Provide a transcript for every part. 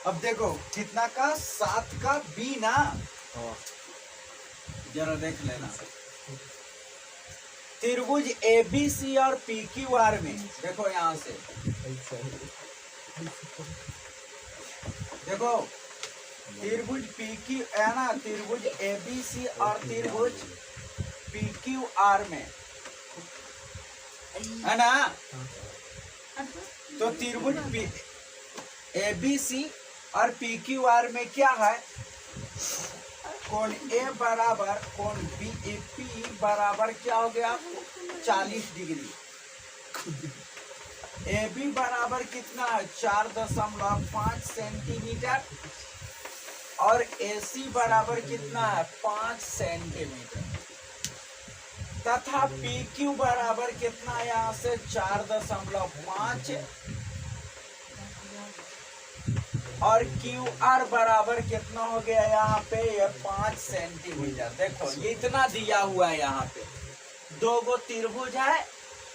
अब देखो कितना का 7 का बी ना, जरा देख लेना। त्रिभुज एबीसी और पीक्यूआर में देखो यहां से देखो त्रिभुज पीक्यू है ना, त्रिभुज एबीसी और त्रिभुज पीक्यूआर में है ना। तो त्रिभुज एबीसी और पीक्यूआर में क्या है, कोण ए बराबर कोण बी पी बराबर क्या हो गया 40 डिग्री। ए बी बराबर कितना है 4.5 सेंटीमीटर और ए सी बराबर कितना है 5 सेंटीमीटर तथा पी क्यू बराबर कितना यहाँ से 4.5 और क्यू आर बराबर कितना हो गया यहाँ पे ये 5 सेंटीमीटर। देखो ये इतना दिया हुआ है यहाँ पे। दो गो त्रिभुज है,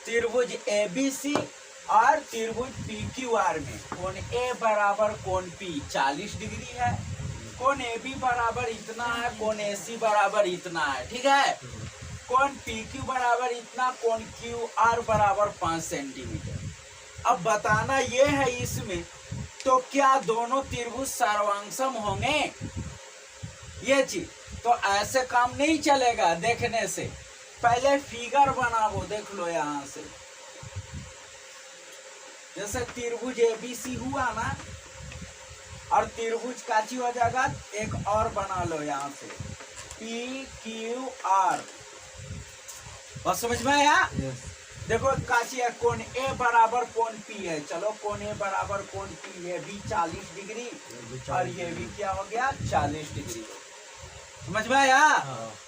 त्रिभुज एबीसी और त्रिभुज पीक्यूआर में कोण ए बराबर कोण पी 40 डिग्री है, कोण ए बी बराबर इतना है, कोण ए सी बराबर इतना है, ठीक है। कोण पी क्यू बराबर इतना, कोण क्यू आर बराबर 5 सेंटीमीटर। अब बताना ये है इसमें तो क्या दोनों त्रिभुज सर्वांगसम होंगे, ये चीज तो ऐसे काम नहीं चलेगा। देखने से पहले फिगर बनाओ, देख लो यहां से। जैसे त्रिभुज एबीसी हुआ ना, और त्रिभुज काची हो जाएगा, एक और बना लो यहां से पी क्यू आर। और समझ में आया? देखो काची है, कोण ए बराबर कोण पी है। चलो कोण ए बराबर कोण पी, ये भी 40 डिग्री और ये भी क्या हो गया 40 डिग्री। समझ में आया?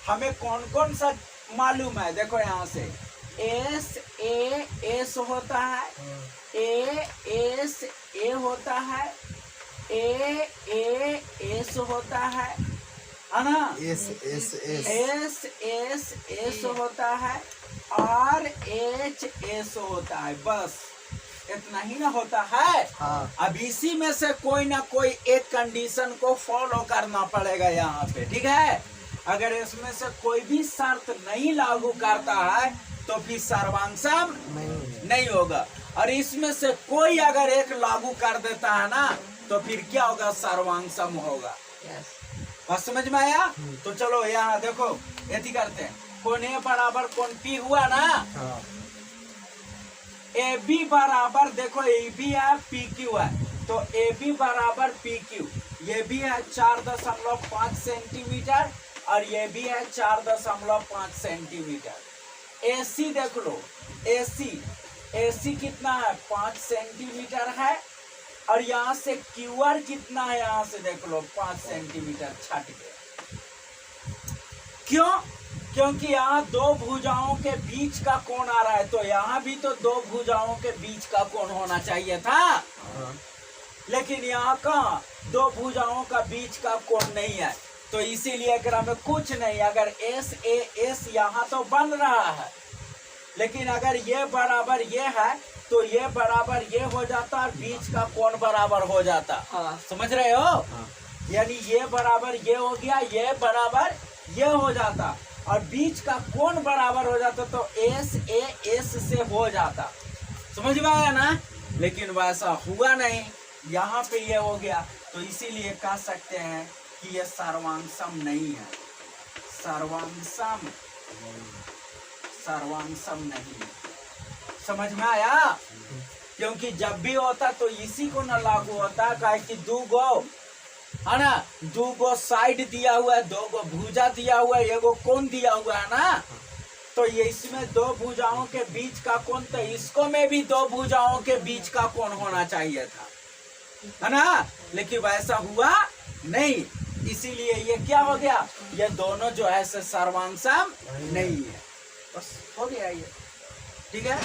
हमें कौन कौन सा मालूम है, देखो यहाँ से एस ए एस होता है, ए एस ए होता है, ए ए एस होता है ना, S S S S S S होता है, आर एच एस होता है। बस इतना ही ना होता है। हाँ। अब इसी में से कोई ना कोई एक कंडीशन को फॉलो करना पड़ेगा यहाँ पे, ठीक है। अगर इसमें से कोई भी शर्त नहीं लागू करता है तो फिर सर्वांगसम नहीं होगा, और इसमें से कोई अगर एक लागू कर देता है ना तो फिर क्या होगा, सर्वांगसम होगा। बस समझ में आया? तो चलो यहाँ देखो यदि करते हैं, कोण ए बराबर कोण पी हुआ ना, ए बी बराबर देखो ए बी है पी क्यू है, तो ए बी बराबर पी क्यू, ये भी है 4.5 सेंटीमीटर और ये भी है 4.5 सेंटीमीटर। ए सी देख लो, ए सी कितना है 5 सेंटीमीटर है, और यहाँ से क्यू आर कितना है, यहाँ से देख लो 5 सेंटीमीटर छट गया। क्यों? क्योंकि यहाँ दो भुजाओं के बीच का कोण आ रहा है, तो यहाँ भी तो दो भुजाओं के बीच का कोण होना चाहिए था। लेकिन यहाँ कहाँ दो भुजाओं का बीच का कोण नहीं है, तो इसीलिए अगर में कुछ नहीं, अगर एस ए एस यहाँ तो बन रहा है, लेकिन अगर ये बराबर ये है तो ये बराबर ये हो जाता, बीच का कोण बराबर हो जाता। समझ रहे हो? यानी ये बराबर ये हो गया, ये बराबर ये हो जाता, और बीच का कोण बराबर हो जाता, तो एस ए एस से हो जाता। समझ में आया ना? लेकिन वैसा हुआ नहीं, यहाँ पे ये हो गया, तो इसीलिए कह सकते हैं कि ये सर्वांगसम नहीं है। सर्वांगसम नहीं है। समझ में आया? क्योंकि जब भी होता तो इसी को न लागू होता, काहे कि दो गो है ना, दो गो साइड दिया हुआ है, दो गो भुजा दिया हुआ है, एगो कोण दिया हुआ है ना, तो ये इसमें दो भुजाओं के बीच का कोण, तो इसको में भी दो भुजाओं के बीच का कोण होना चाहिए था, है ना। लेकिन वैसा हुआ नहीं, इसीलिए ये क्या हो गया, ये दोनों जो है सर्वांगसम नहीं है। बस हो गया ये, ठीक है।